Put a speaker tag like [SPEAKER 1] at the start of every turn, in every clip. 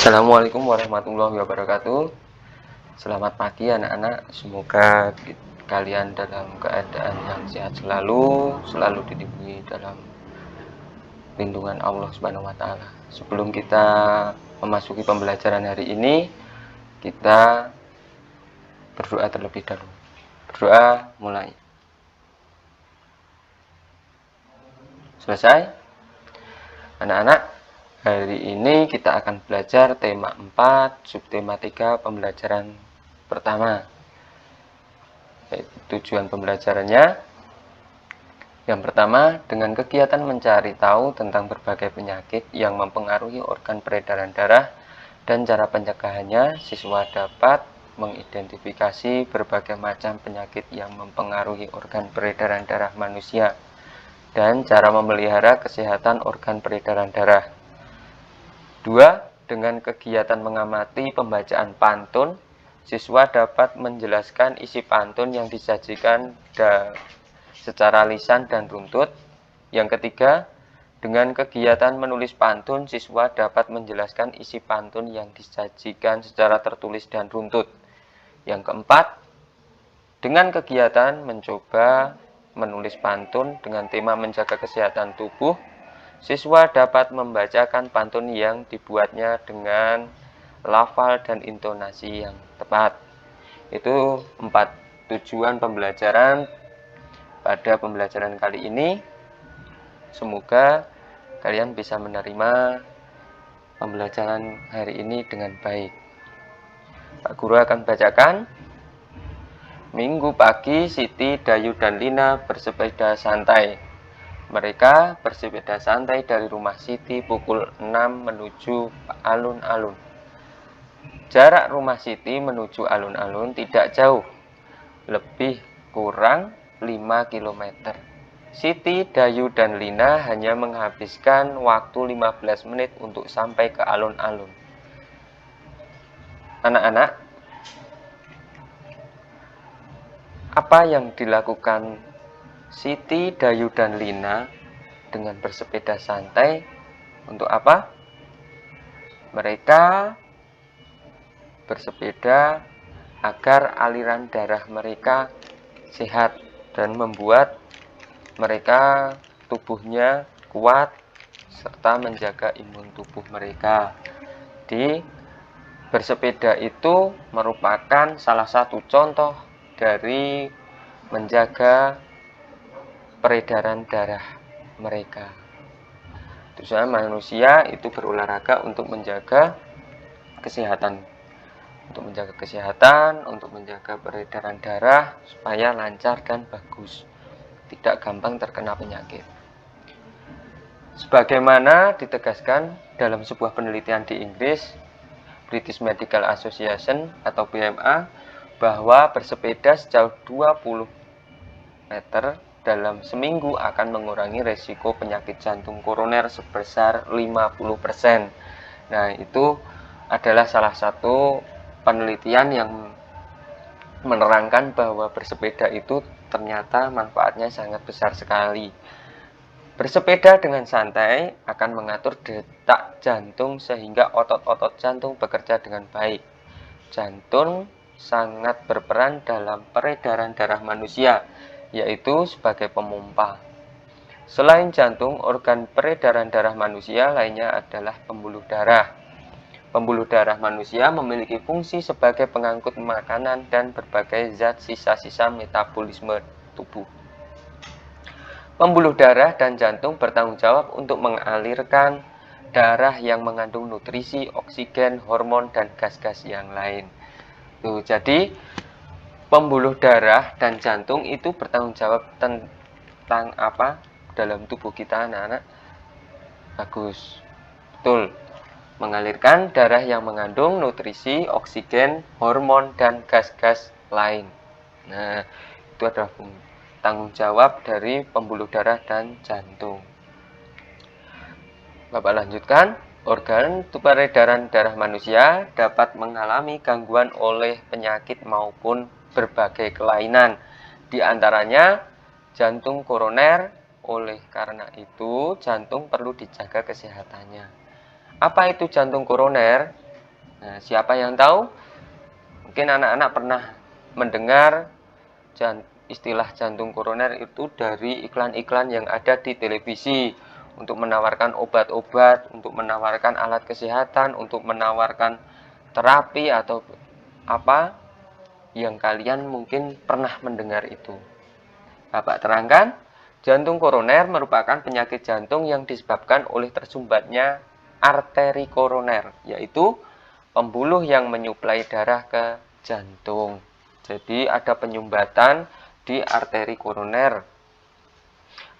[SPEAKER 1] Assalamualaikum warahmatullahi wabarakatuh. Selamat pagi anak-anak. Semoga kalian dalam keadaan yang sehat selalu dilindungi dalam lindungan Allah Subhanahu wa taala. Sebelum kita memasuki pembelajaran hari ini, kita berdoa terlebih dahulu. Berdoa mulai. Selesai? Anak-anak, hari ini kita akan belajar tema 4, subtema 3 pembelajaran pertama. Tujuan pembelajarannya yang pertama, dengan kegiatan mencari tahu tentang berbagai penyakit yang mempengaruhi organ peredaran darah dan cara pencegahannya, siswa dapat mengidentifikasi berbagai macam penyakit yang mempengaruhi organ peredaran darah manusia dan cara memelihara kesehatan organ peredaran darah. 2. Dengan kegiatan mengamati pembacaan pantun, siswa dapat menjelaskan isi pantun yang disajikan secara lisan dan runtut. Yang ketiga, dengan kegiatan menulis pantun, siswa dapat menjelaskan isi pantun yang disajikan secara tertulis dan runtut. Yang keempat, dengan kegiatan mencoba menulis pantun dengan tema menjaga kesehatan tubuh, siswa dapat membacakan pantun yang dibuatnya dengan lafal dan intonasi yang tepat. Itu 4 tujuan pembelajaran pada pembelajaran kali ini. Semoga kalian bisa menerima pembelajaran hari ini dengan baik. Pak Guru akan bacakan. Minggu pagi, Siti, Dayu, dan Lina bersepeda santai. Mereka bersepeda santai dari rumah Siti pukul 6 menuju alun-alun. Jarak rumah Siti menuju alun-alun tidak jauh, lebih kurang 5 km. Siti, Dayu, dan Lina hanya menghabiskan waktu 15 menit untuk sampai ke alun-alun. Anak-anak, apa yang dilakukan Siti, Dayu, dan Lina dengan bersepeda santai? Untuk apa? Mereka bersepeda agar aliran darah mereka sehat dan membuat mereka tubuhnya kuat serta menjaga imun tubuh mereka. Bersepeda itu merupakan salah satu contoh dari menjaga peredaran darah mereka. Tujuan manusia itu berolahraga untuk menjaga kesehatan, untuk menjaga peredaran darah supaya lancar dan bagus, tidak gampang terkena penyakit. Sebagaimana ditegaskan dalam sebuah penelitian di Inggris, British Medical Association atau BMA, bahwa bersepeda sejauh 20 meter dalam seminggu akan mengurangi resiko penyakit jantung koroner sebesar 50%. Nah, itu adalah salah satu penelitian yang menerangkan bahwa bersepeda itu ternyata manfaatnya sangat besar sekali. Bersepeda dengan santai akan mengatur detak jantung sehingga otot-otot jantung bekerja dengan baik. Jantung sangat berperan dalam peredaran darah manusia, yaitu sebagai pemompa. Selain jantung, organ peredaran darah manusia lainnya adalah pembuluh darah. Pembuluh darah manusia memiliki fungsi sebagai pengangkut makanan dan berbagai zat sisa-sisa metabolisme tubuh. Pembuluh darah dan jantung bertanggung jawab untuk mengalirkan darah yang mengandung nutrisi, oksigen, hormon, dan gas-gas yang lain. Jadi, pembuluh darah dan jantung itu bertanggung jawab tentang apa dalam tubuh kita, anak-anak? Bagus. Betul. Mengalirkan darah yang mengandung nutrisi, oksigen, hormon, dan gas-gas lain. Nah, itu adalah tanggung jawab dari pembuluh darah dan jantung. Bapak lanjutkan. Organ peredaran darah manusia dapat mengalami gangguan oleh penyakit maupun berbagai kelainan. Di antaranya jantung koroner. Oleh karena itu, jantung perlu dijaga kesehatannya. Apa itu jantung koroner? Nah, siapa yang tahu? Mungkin anak-anak pernah mendengar istilah jantung koroner itu dari iklan-iklan yang ada di televisi untuk menawarkan obat-obat, untuk menawarkan alat kesehatan, untuk menawarkan terapi atau apa yang kalian mungkin pernah mendengar itu. Bapak terangkan, jantung koroner merupakan penyakit jantung yang disebabkan oleh tersumbatnya arteri koroner, yaitu pembuluh yang menyuplai darah ke jantung. Jadi ada penyumbatan di arteri koroner.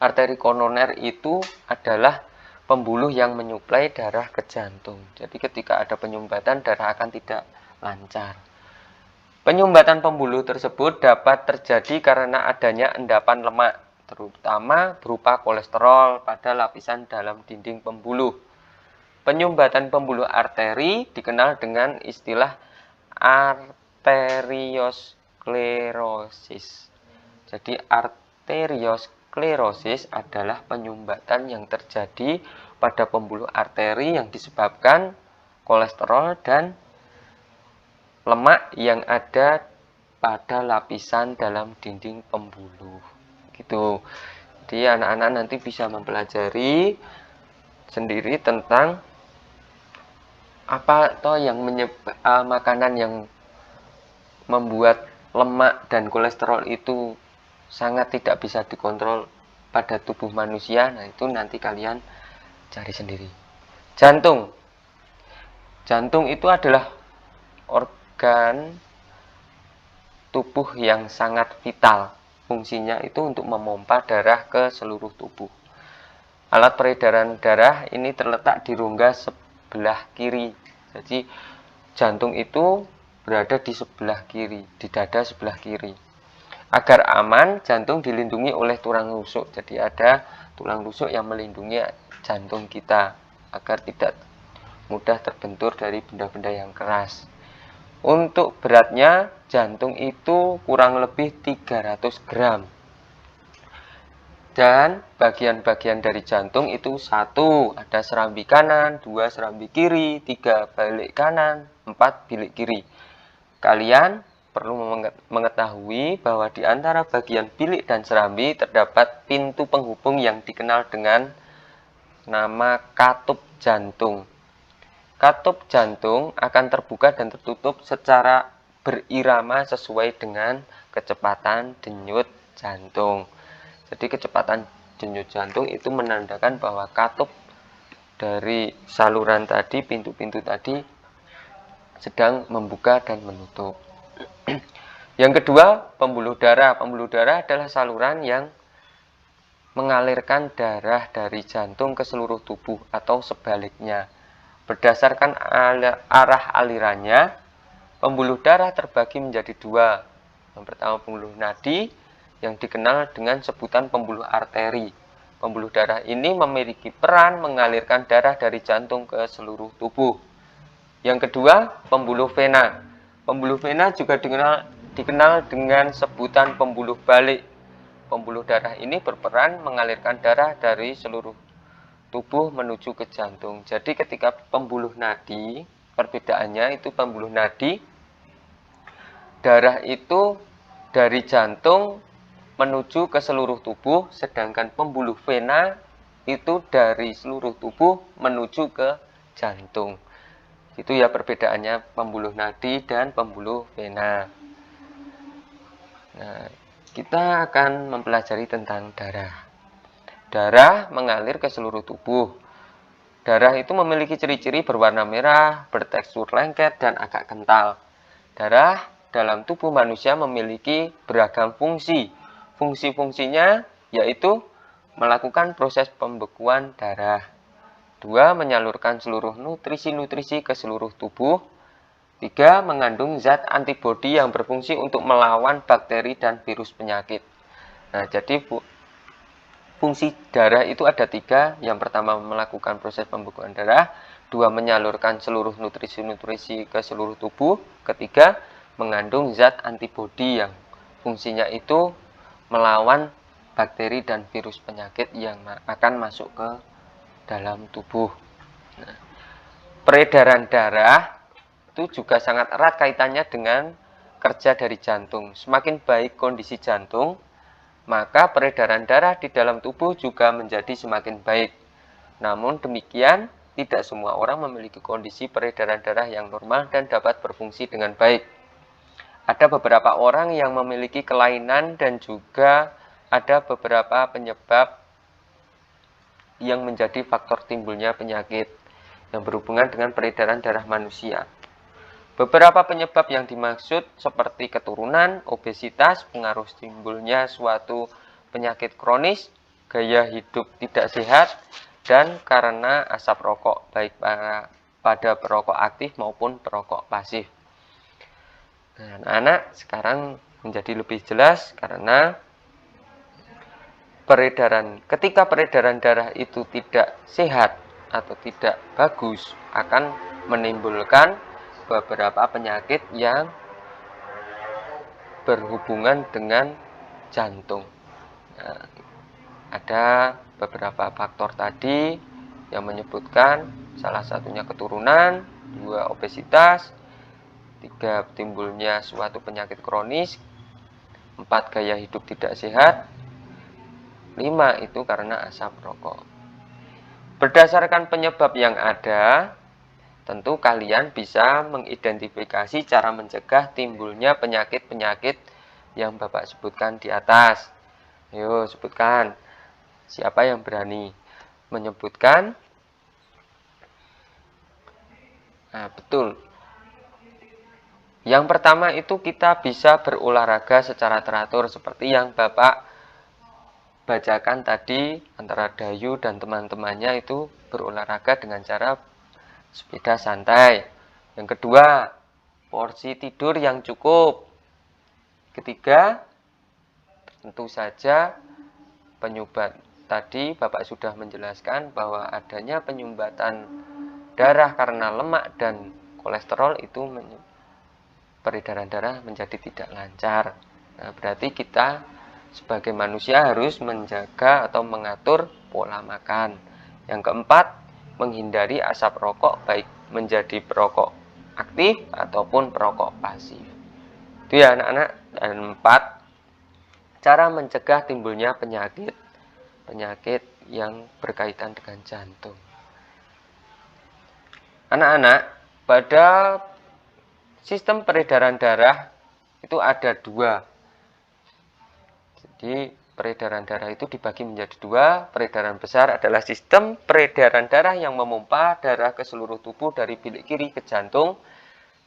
[SPEAKER 1] Arteri koroner itu adalah pembuluh yang menyuplai darah ke jantung. Jadi ketika ada penyumbatan, darah akan tidak lancar. Penyumbatan pembuluh tersebut dapat terjadi karena adanya endapan lemak, terutama berupa kolesterol pada lapisan dalam dinding pembuluh. Penyumbatan pembuluh arteri dikenal dengan istilah arteriosklerosis. Jadi arteriosklerosis adalah penyumbatan yang terjadi pada pembuluh arteri yang disebabkan kolesterol dan lemak yang ada pada lapisan dalam dinding pembuluh. Gitu. Jadi anak-anak nanti bisa mempelajari sendiri tentang apa toh yang makanan yang membuat lemak dan kolesterol itu sangat tidak bisa dikontrol pada tubuh manusia. Nah, itu nanti kalian cari sendiri. Jantung. Jantung itu adalah organ tubuh yang sangat vital. Fungsinya itu untuk memompa darah ke seluruh tubuh. Alat peredaran darah ini terletak di rongga sebelah kiri. Jadi jantung itu berada di sebelah kiri, di dada sebelah kiri. Agar aman, jantung dilindungi oleh tulang rusuk. Jadi ada tulang rusuk yang melindungi jantung kita agar tidak mudah terbentur dari benda-benda yang keras. Untuk beratnya, jantung itu kurang lebih 300 gram. Dan bagian-bagian dari jantung itu 1, ada serambi kanan, 2 serambi kiri, 3 balik kanan, 4 bilik kiri. Kalian perlu mengetahui bahwa di antara bagian bilik dan serambi terdapat pintu penghubung yang dikenal dengan nama katup jantung. Katup jantung akan terbuka dan tertutup secara berirama sesuai dengan kecepatan denyut jantung. Jadi kecepatan denyut jantung itu menandakan bahwa katup dari saluran tadi, pintu-pintu tadi sedang membuka dan menutup. Yang kedua, pembuluh darah. Pembuluh darah adalah saluran yang mengalirkan darah dari jantung ke seluruh tubuh atau sebaliknya. Berdasarkan arah alirannya, pembuluh darah terbagi menjadi 2. Yang pertama pembuluh nadi yang dikenal dengan sebutan pembuluh arteri. Pembuluh darah ini memiliki peran mengalirkan darah dari jantung ke seluruh tubuh. Yang kedua, pembuluh vena. Pembuluh vena juga dikenal dengan sebutan pembuluh balik. Pembuluh darah ini berperan mengalirkan darah dari seluruh tubuh menuju ke jantung. Jadi ketika pembuluh nadi, perbedaannya itu pembuluh nadi, darah itu dari jantung menuju ke seluruh tubuh, sedangkan pembuluh vena itu dari seluruh tubuh menuju ke jantung. Itu ya perbedaannya pembuluh nadi dan pembuluh vena. Nah, kita akan mempelajari tentang darah. Darah mengalir ke seluruh tubuh. Darah itu memiliki ciri-ciri berwarna merah, bertekstur lengket, dan agak kental. Darah dalam tubuh manusia memiliki beragam fungsi. Fungsi-fungsinya yaitu melakukan proses pembekuan darah. 2. Menyalurkan seluruh nutrisi-nutrisi ke seluruh tubuh. 3. Mengandung zat antibodi yang berfungsi untuk melawan bakteri dan virus penyakit. Nah, jadi fungsi darah itu ada 3. Yang pertama melakukan proses pembekuan darah. 2. Menyalurkan seluruh nutrisi-nutrisi ke seluruh tubuh. Ketiga, mengandung zat antibodi yang fungsinya itu melawan bakteri dan virus penyakit yang akan masuk ke dalam tubuh. Nah, peredaran darah itu itu juga sangat erat kaitannya dengan kerja dari jantung. Semakin baik kondisi jantung, maka peredaran darah di dalam tubuh juga menjadi semakin baik. Namun demikian, tidak semua orang memiliki kondisi peredaran darah yang normal dan dapat berfungsi dengan baik. Ada beberapa orang yang memiliki kelainan dan juga ada beberapa penyebab yang menjadi faktor timbulnya penyakit yang berhubungan dengan peredaran darah manusia. Beberapa penyebab yang dimaksud seperti keturunan, obesitas, pengaruh timbulnya suatu penyakit kronis, gaya hidup tidak sehat, dan karena asap rokok, baik pada perokok aktif maupun perokok pasif. Nah, anak-anak sekarang menjadi lebih jelas karena ketika peredaran darah itu tidak sehat atau tidak bagus akan menimbulkan beberapa penyakit yang berhubungan dengan jantung. Nah, ada beberapa faktor tadi yang menyebutkan salah satunya keturunan, 2 obesitas, 3 timbulnya suatu penyakit kronis, 4 gaya hidup tidak sehat, 5 itu karena asap rokok. Berdasarkan penyebab yang ada, tentu kalian bisa mengidentifikasi cara mencegah timbulnya penyakit-penyakit yang Bapak sebutkan di atas. Ayo sebutkan. Siapa yang berani menyebutkan? Nah, betul. Yang pertama itu kita bisa berolahraga secara teratur seperti yang Bapak bacakan tadi, antara Dayu dan teman-temannya itu berolahraga dengan cara sepeda santai. Yang kedua, porsi tidur yang cukup. Ketiga, tentu saja penyumbat. Tadi Bapak sudah menjelaskan bahwa adanya penyumbatan darah karena lemak dan kolesterol itu peredaran darah menjadi tidak lancar. Nah, berarti kita sebagai manusia harus menjaga atau mengatur pola makan. Yang keempat, menghindari asap rokok baik menjadi perokok aktif ataupun perokok pasif. Itu ya anak-anak. Dan 4, cara mencegah timbulnya penyakit yang berkaitan dengan jantung. Anak-anak, pada sistem peredaran darah itu ada 2. Jadi peredaran darah itu dibagi menjadi 2. Peredaran besar adalah sistem peredaran darah yang memompa darah ke seluruh tubuh dari bilik kiri ke jantung.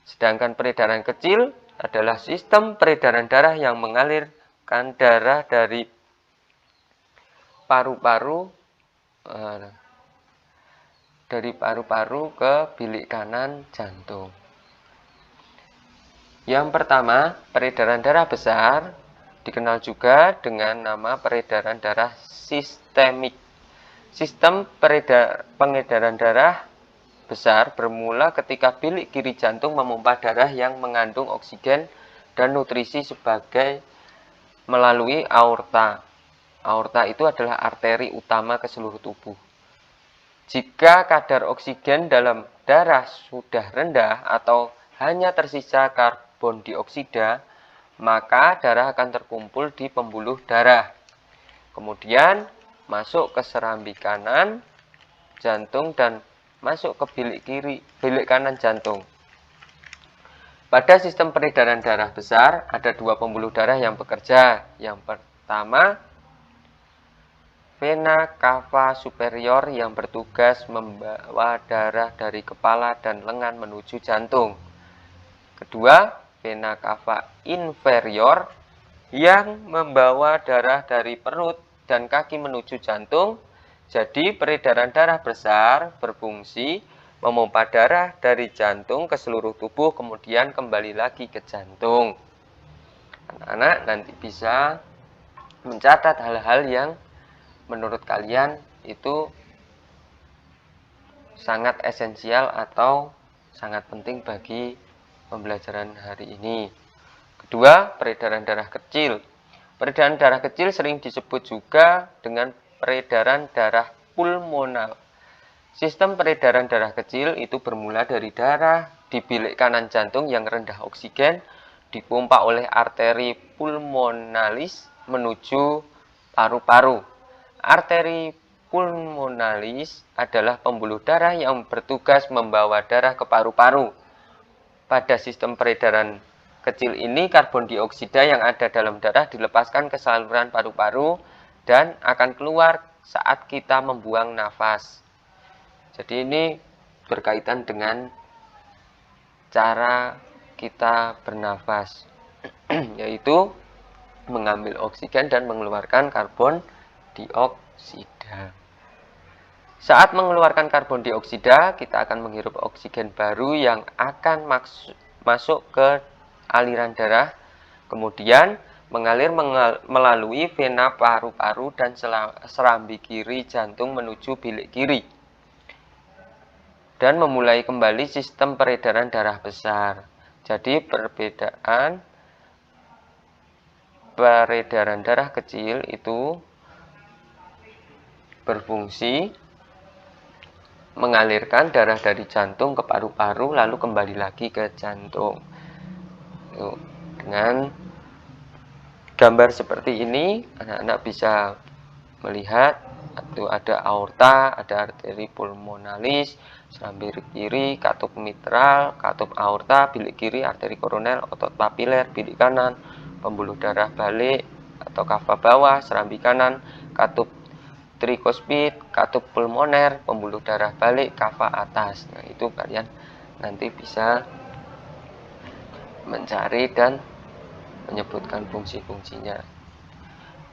[SPEAKER 1] Sedangkan peredaran kecil adalah sistem peredaran darah yang mengalirkan darah dari paru-paru ke bilik kanan jantung. Yang pertama, peredaran darah besar dikenal juga dengan nama peredaran darah sistemik. Sistem pengedaran darah besar bermula ketika bilik kiri jantung memompa darah yang mengandung oksigen dan nutrisi melalui aorta. Aorta itu adalah arteri utama ke seluruh tubuh. Jika kadar oksigen dalam darah sudah rendah atau hanya tersisa karbon dioksida, maka darah akan terkumpul di pembuluh darah. Kemudian masuk ke serambi kanan jantung dan masuk ke bilik kanan jantung. Pada sistem peredaran darah besar ada 2 pembuluh darah yang bekerja. Yang pertama, vena cava superior yang bertugas membawa darah dari kepala dan lengan menuju jantung. Kedua, vena cava inferior yang membawa darah dari perut dan kaki menuju jantung. Jadi peredaran darah besar berfungsi memompa darah dari jantung ke seluruh tubuh kemudian kembali lagi ke jantung. Anak-anak nanti bisa mencatat hal-hal yang menurut kalian itu sangat esensial atau sangat penting bagi pembelajaran hari ini. Kedua, peredaran darah kecil. Peredaran darah kecil sering disebut juga dengan peredaran darah pulmonal. Sistem peredaran darah kecil itu bermula dari darah di bilik kanan jantung yang rendah oksigen dipompa oleh arteri pulmonalis menuju paru-paru. Arteri pulmonalis adalah pembuluh darah yang bertugas membawa darah ke paru-paru. Pada sistem peredaran kecil ini, karbon dioksida yang ada dalam darah dilepaskan ke saluran paru-paru dan akan keluar saat kita membuang nafas. Jadi ini berkaitan dengan cara kita bernafas, yaitu mengambil oksigen dan mengeluarkan karbon dioksida. Saat mengeluarkan karbon dioksida, kita akan menghirup oksigen baru yang akan masuk ke aliran darah, kemudian mengalir melalui vena paru-paru dan serambi kiri jantung menuju bilik kiri, dan memulai kembali sistem peredaran darah besar. Jadi perbedaan peredaran darah kecil itu berfungsi mengalirkan darah dari jantung ke paru-paru lalu kembali lagi ke jantung. Dengan gambar seperti ini, anak-anak bisa melihat itu ada aorta, ada arteri pulmonalis, serambi kiri, katup mitral, katup aorta, bilik kiri, arteri koroner, otot papiler, bilik kanan, pembuluh darah balik atau kava bawah, serambi kanan, katup trikospid, katup pulmoner, pembuluh darah balik, kava atas. Nah, itu kalian nanti bisa mencari dan menyebutkan fungsi-fungsinya.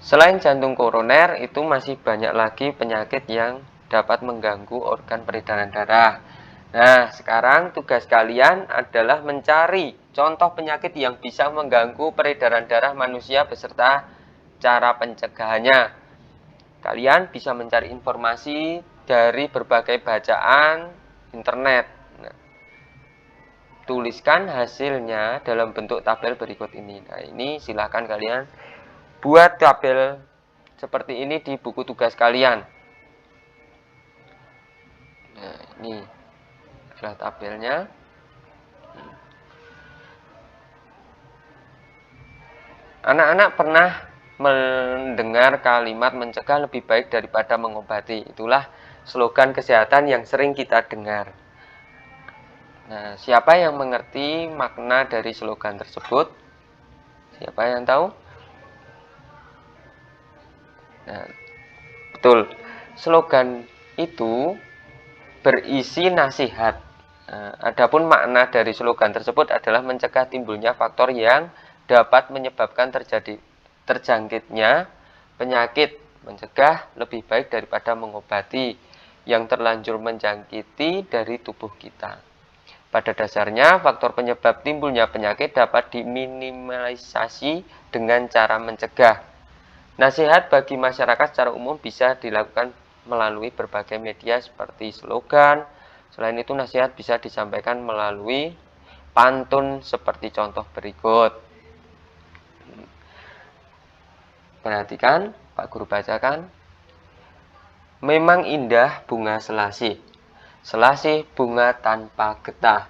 [SPEAKER 1] Selain jantung koroner, itu masih banyak lagi penyakit yang dapat mengganggu organ peredaran darah. Nah, sekarang tugas kalian adalah mencari contoh penyakit yang bisa mengganggu peredaran darah manusia beserta cara pencegahannya. Kalian bisa mencari informasi dari berbagai bacaan internet. Nah, tuliskan hasilnya dalam bentuk tabel berikut ini. Nah, ini silakan kalian buat tabel seperti ini di buku tugas kalian. Nah, ini adalah tabelnya. Anak-anak pernah mendengar kalimat mencegah lebih baik daripada mengobati. Itulah slogan kesehatan yang sering kita dengar. Nah, siapa yang mengerti makna dari slogan tersebut? Siapa yang tahu? Nah, betul. Slogan itu berisi nasihat. Nah, adapun makna dari slogan tersebut adalah mencegah timbulnya faktor yang dapat menyebabkan terjangkitnya penyakit, mencegah lebih baik daripada mengobati yang terlanjur menjangkiti dari tubuh kita. Pada dasarnya, faktor penyebab timbulnya penyakit dapat diminimalisasi dengan cara mencegah. Nasihat bagi masyarakat secara umum bisa dilakukan melalui berbagai media seperti slogan. Selain itu, nasihat bisa disampaikan melalui pantun seperti contoh berikut. Perhatikan, Pak Guru bacakan. Memang indah bunga selasih, selasih bunga tanpa getah.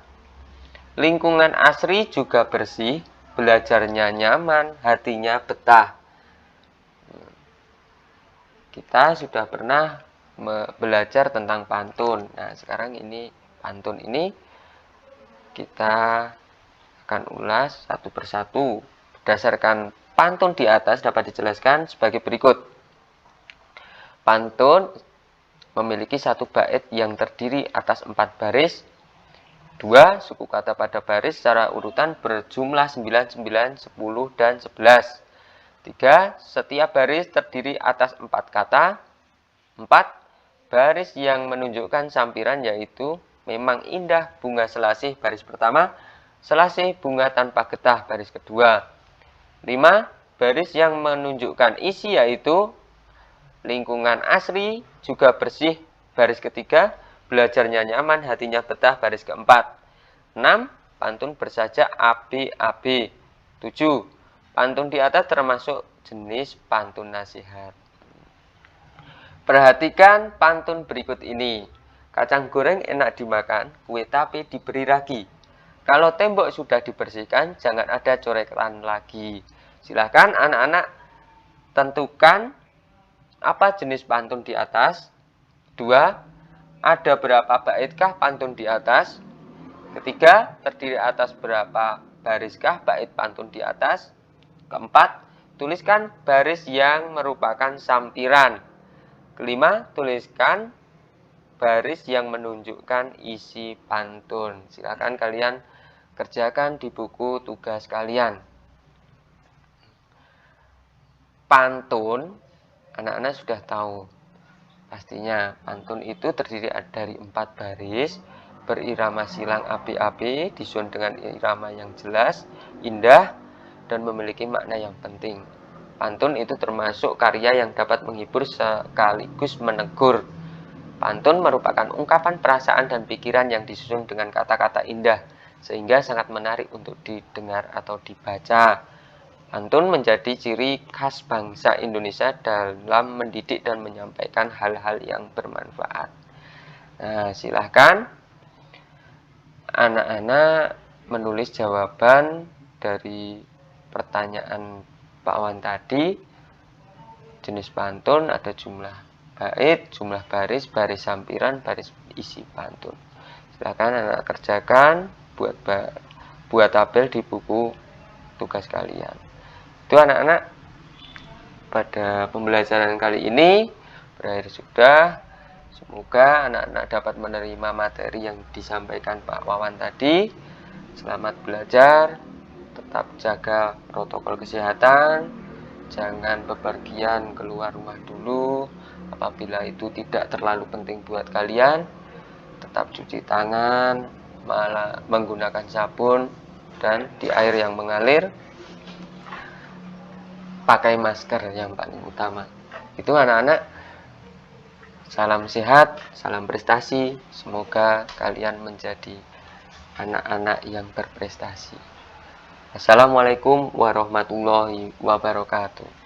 [SPEAKER 1] Lingkungan asri juga bersih, belajarnya nyaman, hatinya betah. Kita sudah pernah belajar tentang pantun. Nah, sekarang ini pantun ini kita akan ulas satu persatu. Berdasarkan pantun di atas dapat dijelaskan sebagai berikut. Pantun memiliki satu bait yang terdiri atas 4 baris, 2 suku kata pada baris secara urutan berjumlah 9, 9, 10, dan 11. 3. Setiap baris terdiri atas 4 kata. 4. Baris yang menunjukkan sampiran yaitu memang indah bunga selasih baris pertama, selasih bunga tanpa getah baris kedua. 5. Baris yang menunjukkan isi yaitu lingkungan asri juga bersih baris ketiga, belajarnya nyaman, hatinya betah baris keempat. 6. Pantun bersajak AB-AB. 7. Pantun di atas termasuk jenis pantun nasihat. Perhatikan pantun berikut ini. Kacang goreng enak dimakan, kue tape diberi ragi. Kalau tembok sudah dibersihkan, jangan ada coretan lagi. Silahkan anak-anak tentukan apa jenis pantun di atas. 2. Ada berapa baitkah pantun di atas? 3. Terdiri atas berapa bariskah bait pantun di atas? 4. Tuliskan baris yang merupakan sampiran. 5. Tuliskan baris yang menunjukkan isi pantun. Silakan kalian kerjakan di buku tugas kalian. Pantun, anak-anak sudah tahu. Pastinya pantun itu terdiri dari 4 baris, berirama silang api-api, disusun dengan irama yang jelas, indah, dan memiliki makna yang penting. Pantun itu termasuk karya yang dapat menghibur sekaligus menegur. Pantun merupakan ungkapan perasaan dan pikiran yang disusun dengan kata-kata indah, sehingga sangat menarik untuk didengar atau dibaca. Pantun menjadi ciri khas bangsa Indonesia dalam mendidik dan menyampaikan hal-hal yang bermanfaat. Nah, silahkan anak-anak menulis jawaban dari pertanyaan Pak Wan tadi. Jenis pantun ada jumlah bait, jumlah baris, baris sampiran, baris isi pantun. Silahkan anak kerjakan, buat tabel di buku tugas kalian. Itu anak-anak, pada pembelajaran kali ini berakhir sudah. Semoga anak-anak dapat menerima materi yang disampaikan Pak Wawan tadi. Selamat belajar, tetap jaga protokol kesehatan, jangan bepergian keluar rumah dulu apabila itu tidak terlalu penting buat kalian. Tetap cuci tangan, menggunakan sabun dan di air yang mengalir. Pakai masker yang paling utama. Itu anak-anak, salam sehat, salam prestasi. Semoga kalian menjadi anak-anak yang berprestasi. Assalamualaikum warahmatullahi wabarakatuh.